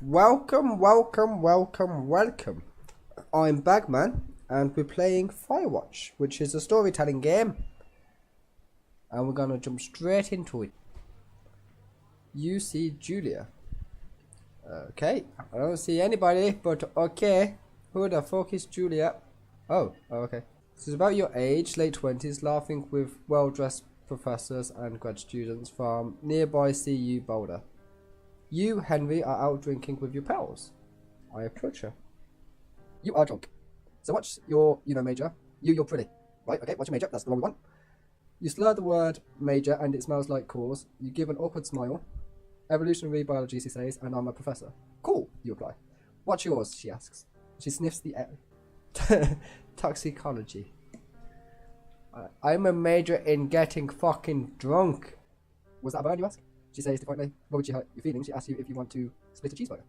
Welcome. I'm BagMan, and we're playing Firewatch, which is a storytelling game. And we're gonna jump straight into it. You see Julia. Okay, I don't see anybody, but okay. Who the fuck is Julia? Oh, okay. This is about your age, late 20s, laughing with well-dressed professors and grad students from nearby CU Boulder. You, Henry, are out drinking with your pals. I approach her. You are drunk. So what's your, major? You're pretty. Right, okay, what's your major? That's the one we want. You slur the word major and it smells like cause. You give an awkward smile. Evolutionary biology, she says, and I'm a professor. Cool, you reply. What's yours? She asks. She sniffs the air. Toxicology. I'm a major in getting fucking drunk. Was that a bird, you ask? She says defiantly. What would she hurt your feelings? She asks you if you want to split a cheeseburger.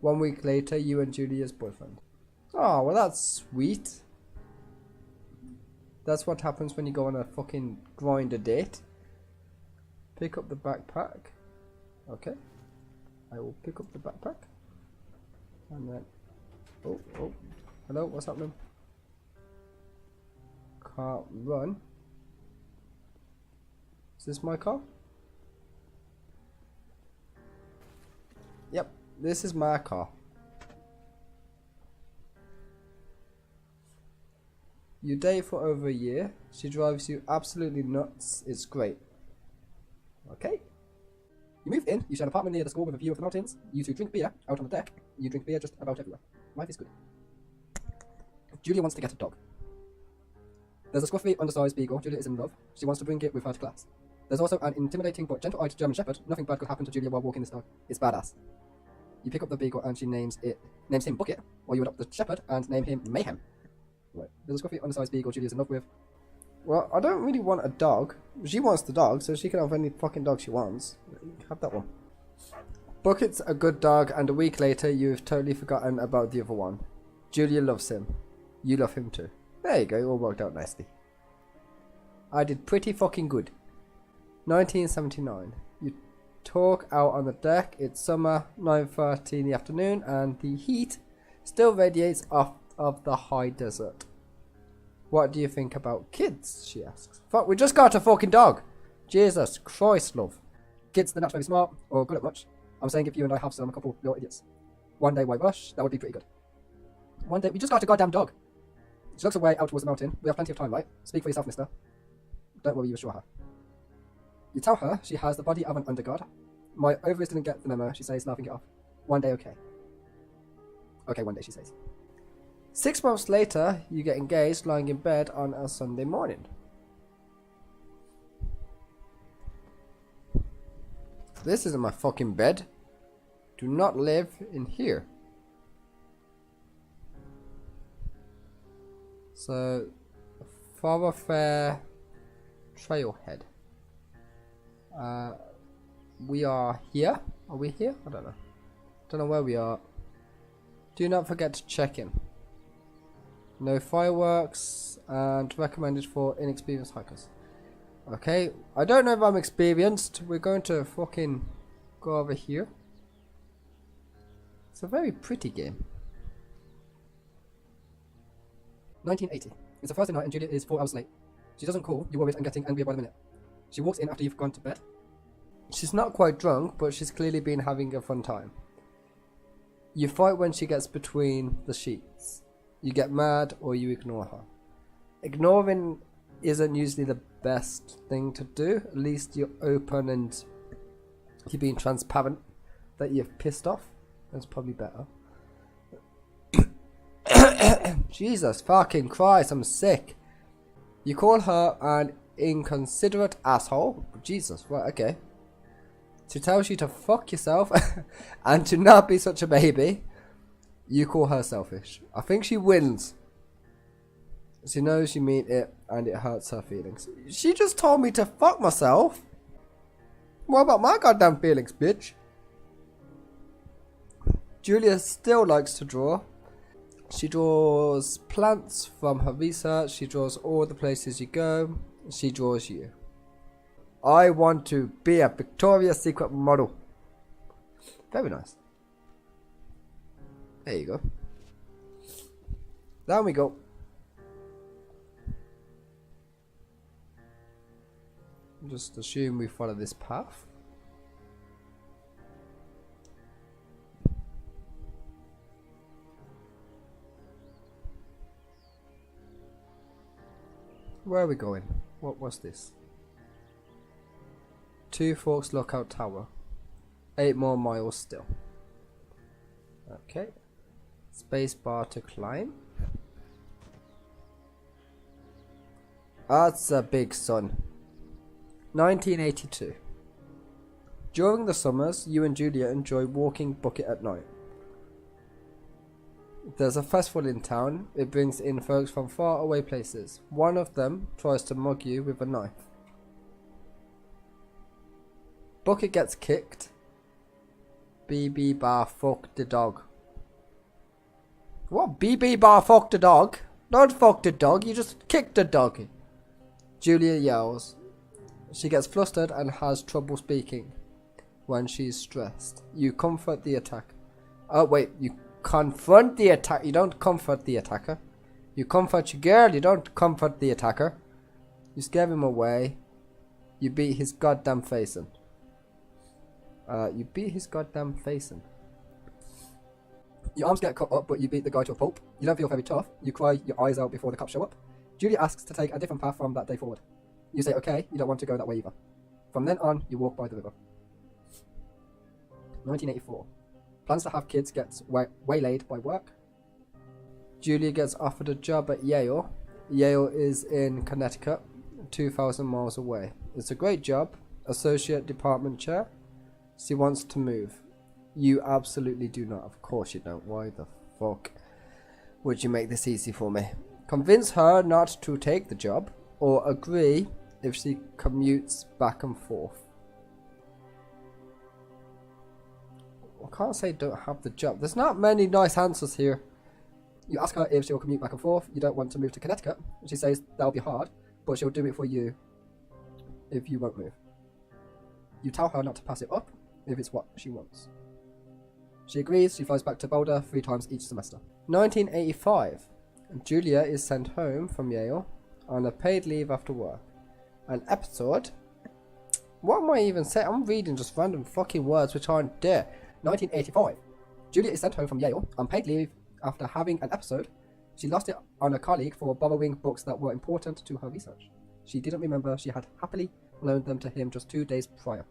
1 week later, you and Julia's boyfriend. Oh, well that's sweet. That's what happens when you go on a fucking grinder date. Pick up the backpack. Okay. I will pick up the backpack. And then... Oh. Hello, what's happening? Can't run. Is this my car? Yep, this is my car. You date for over a year. She drives you absolutely nuts. It's great. Okay. You move in. You share an apartment near the school with a view of the mountains. You two drink beer out on the deck. You drink beer just about everywhere. Life is good. Julia wants to get a dog. There's a scruffy, undersized beagle. Julia is in love. She wants to bring it with her to class. There's also an intimidating but gentle-eyed German shepherd. Nothing bad could happen to Julia while walking this dog. It's badass. You pick up the beagle and she names him Bucket, or you adopt the shepherd and name him Mayhem. Right. There's a scruffy, undersized beagle Julia's in love with. Well, I don't really want a dog. She wants the dog, so she can have any fucking dog she wants. Have that one. Bucket's a good dog, and a week later, you've totally forgotten about the other one. Julia loves him. You love him too. There you go, it all worked out nicely. I did pretty fucking good. 1979. You talk out on the deck. It's summer, 9:30 in the afternoon, and the heat still radiates off of the high desert. What do you think about kids? She asks. Fuck, we just got a fucking dog. Jesus Christ, love. Kids, they're not very smart or good at much. I'm saying if you and I have some, a couple, you're idiots. One day, white rush, that would be pretty good. One day, we just got a goddamn dog. She looks away out towards the mountain. We have plenty of time, right? Speak for yourself, mister. Don't worry, you assure her. You tell her she has the body of an undergod. My ovaries didn't get the memo, she says, laughing it off. One day, okay. Okay, one day, she says. 6 months later, you get engaged lying in bed on a Sunday morning. This isn't my fucking bed. Do not live in here. So, Thoroughfare Trailhead. We are here. Are we here? I don't know. Don't know where we are. Do not forget to check in. No fireworks and recommended for inexperienced hikers. Okay, I don't know if I'm experienced. We're going to fucking go over here. It's a very pretty game. 1980. It's a Thursday night and Julia is 4 hours late. She doesn't call, you're worried and getting angrier by the minute. She walks in after you've gone to bed. She's not quite drunk, but she's clearly been having a fun time. You fight when she gets between the sheets. You get mad or you ignore her. Ignoring isn't usually the best thing to do. At least you're open and you're being transparent that you're pissed off. That's probably better. Jesus fucking Christ, I'm sick. You call her an inconsiderate asshole. Jesus, right, okay. She tells you to fuck yourself and to not be such a baby. You call her selfish. I think she wins. She knows you mean it and it hurts her feelings. She just told me to fuck myself. What about my goddamn feelings, bitch? Julia still likes to draw. She draws plants from her research. She draws all the places you go. She draws you. I want to be a Victoria's Secret model. Very nice. There you go. Down we go. Just assume we follow this path. Where are we going? What was this? Two Forks Lookout Tower. 8 more miles still. Okay. Space bar to climb. That's a big sun. 1982. During the summers, you and Julia enjoy walking bucket at night. There's a festival in town. It brings in folks from far away places. One of them tries to mug you with a knife. Bucket gets kicked. BB bar fuck the dog. What? BB bar fuck the dog? Don't fuck the dog, you just kicked the dog. Julia yells. She gets flustered and has trouble speaking when she's stressed. You comfort the attacker. Oh wait, you confront the attacker. You don't comfort the attacker. You comfort your girl, you don't comfort the attacker. You scare him away. You beat his goddamn face in. You beat his goddamn face in. Your arms get cut up, but you beat the guy to a pulp. You don't feel very tough. You cry your eyes out before the cops show up. Julia asks to take a different path from that day forward. You say okay, you don't want to go that way either. From then on, you walk by the river. 1984. Plans to have kids gets waylaid by work. Julia gets offered a job at Yale. Yale is in Connecticut, 2,000 miles away. It's a great job. Associate department chair. She wants to move. You absolutely do not. Of course you don't. Why the fuck would you make this easy for me? Convince her not to take the job, or agree if she commutes back and forth. I can't say don't have the job. There's not many nice answers here. You ask her if she'll commute back and forth. You don't want to move to Connecticut. She says that'll be hard, but she'll do it for you if you won't move. You tell her not to pass it up if it's what she wants. She agrees. She flies back to Boulder 3 times each semester. 1985. Julia is sent home from Yale on a paid leave after work. An episode? What am I even saying? I'm reading just random fucking words which aren't there. 1985. Julia is sent home from Yale on paid leave after having an episode. She lost it on a colleague for borrowing books that were important to her research. She didn't remember she had happily loaned them to him just 2 days prior.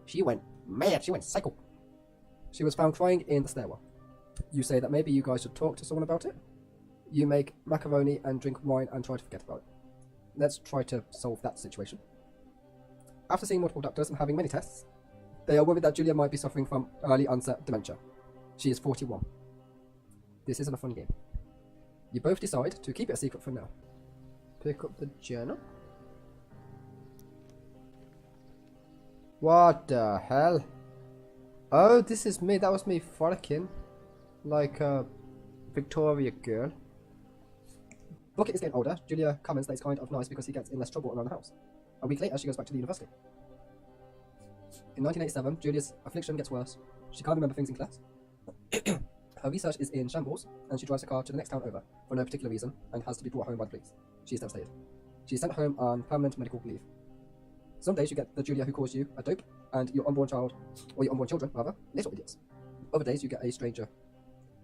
She went mad. She went psycho. She was found crying in the stairwell. You say that maybe you guys should talk to someone about it. You make macaroni and drink wine and try to forget about it. Let's try to solve that situation. After seeing multiple doctors and having many tests, they are worried that Julia might be suffering from early onset dementia. She is 41. This isn't a fun game. You both decide to keep it a secret for now. Pick up the journal. What the hell? Oh, this is me. That was me frolicking like a Victoria girl. Bucket is getting older. Julia comments that it's kind of nice because he gets in less trouble around the house. A week later, she goes back to the university. In 1987, Julia's affliction gets worse. She can't remember things in class. Her research is in shambles, and she drives a car to the next town over for no particular reason and has to be brought home by the police. She is devastated. She is sent home on permanent medical leave. Some days you get the Julia who calls you a dope and your unborn child, or your unborn children rather, little idiots. Other days you get a stranger.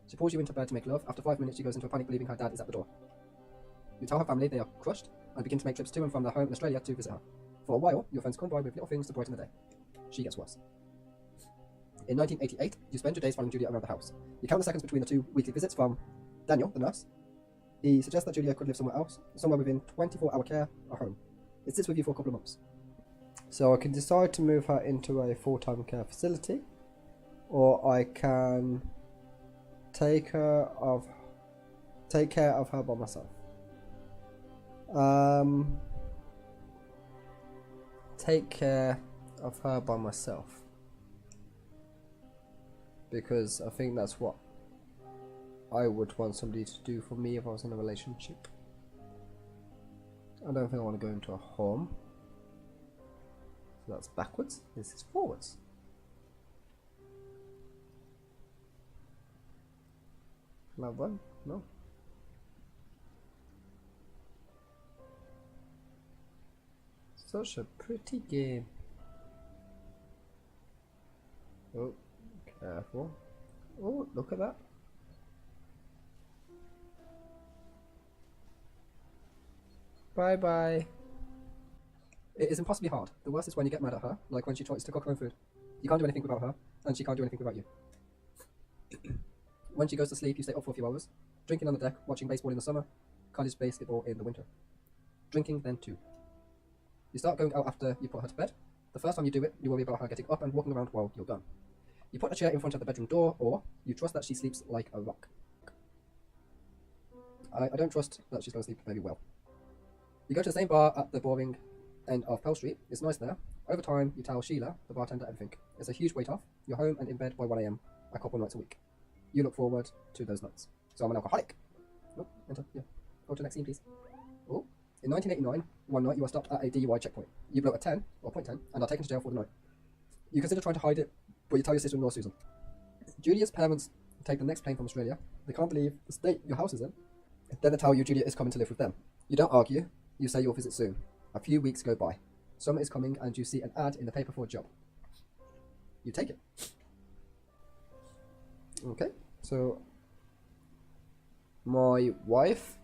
She pulls you into bed to make love. After 5 minutes she goes into a panic believing her dad is at the door. You tell her family they are crushed and begin to make trips to and from their home in Australia to visit her. For a while, your friends come by with little things to brighten the day. She gets worse. In 1988, you spend your days following Julia around the house. You count the seconds between the 2 weekly visits from Daniel, the nurse. He suggests that Julia could live somewhere else, somewhere within 24-hour care or home. It sits with you for a couple of months. So I can decide to move her into a full-time care facility, or I can take care of her by myself. Take care of her by myself, because I think that's what I would want somebody to do for me if I was in a relationship. I don't think I want to go into a home. So that's backwards. This is forwards. Not one? No. Such a pretty game. Oh, careful. Oh, look at that. Bye bye. It is impossibly hard. The worst is when you get mad at her, like when she tries to cook her own food. You can't do anything without her, and she can't do anything without you. When she goes to sleep, you stay up for a few hours. Drinking on the deck, watching baseball in the summer, college basketball in the winter. Drinking then too. You start going out after you put her to bed. The first time you do it, you worry about her getting up and walking around while you're gone. You put a chair in front of the bedroom door, or you trust that she sleeps like a rock. I don't trust that she's going to sleep very well. You go to the same bar at the boring end of Pell Street. It's nice there. Over time, you tell Sheila, the bartender, everything. It's a huge weight off. You're home and in bed by 1 AM, a couple nights a week. You look forward to those nights. So I'm an alcoholic. Oh, enter. Yeah. Go to the next scene, please. Oh. In 1989, one night you are stopped at a DUI checkpoint. You blow a 10, or .10, and are taken to jail for the night. You consider trying to hide it, but you tell your sister-in-law, Susan. Julia's parents take the next plane from Australia. They can't believe the state your house is in. Then they tell you Julia is coming to live with them. You don't argue. You say you'll visit soon. A few weeks go by. Summer is coming and you see an ad in the paper for a job. You take it. Okay, so my wife,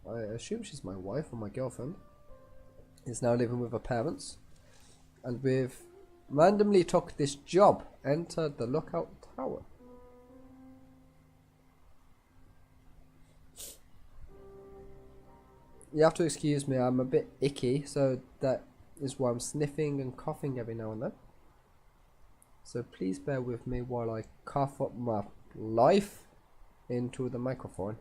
I assume she's my wife or my girlfriend, is now living with her parents, and we've randomly took this job. Entered the lookout tower. You have to excuse me, I'm a bit icky, so that is why I'm sniffing and coughing every now and then. So please bear with me while I cough up my life into the microphone.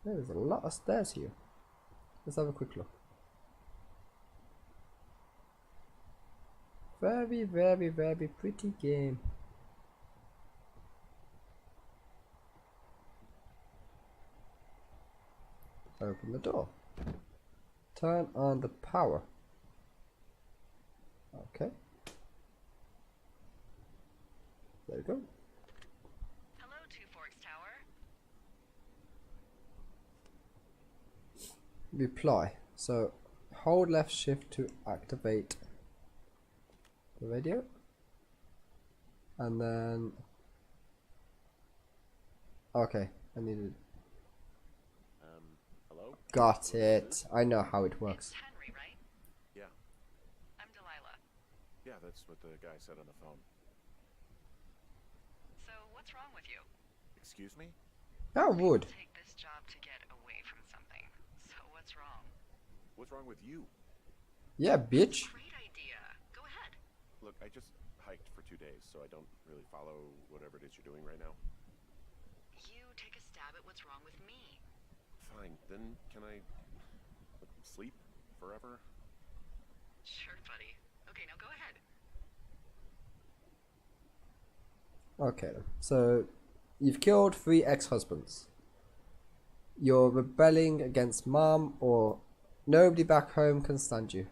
There's a lot of stairs here. Let's have a quick look. Very, very, very pretty game. Open the door. Turn on the power. Okay. There we go. Hello, Two Forks Tower. Reply. So hold left shift to activate the radio. And then okay, I needed. Hello? Got it. I know how it works. It's Henry, right? Yeah. I'm Delilah. Yeah, that's what the guy said on the phone. So, what's wrong with you? Excuse me? How would? Take this job to get away from something. So, what's wrong? What's wrong with you? Yeah, bitch. Great idea. Go ahead. Look, I just hiked for 2 days, so I don't really follow whatever it is you're doing right now. You take a stab at what's wrong with me. Fine, then can I sleep forever? Sure, buddy. Okay, now go ahead. Okay then. So you've killed 3 ex-husbands. You're rebelling against mom, or nobody back home can stand you.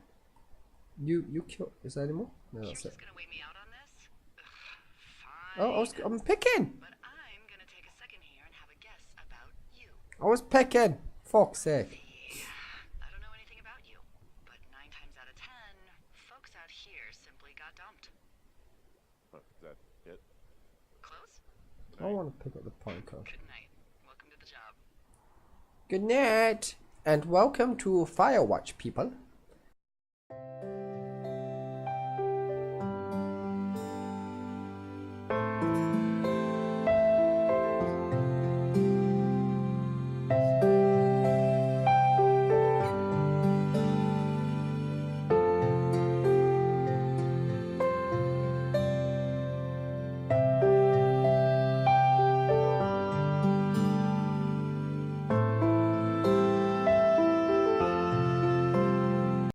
You killed. Is there any more? No, You're that's it. just gonna wait me out on this? Ugh, Oh, fine. I'm picking. But I'm gonna take a second here and have a guess about you. I was picking. Fuck's sake. I don't know anything about you, but 9 times out of 10, folks out here simply got dumped. Huh, is that it? Close? I want to pick up the pine cone. Good night. Welcome to the job. Good night, and welcome to Firewatch, people.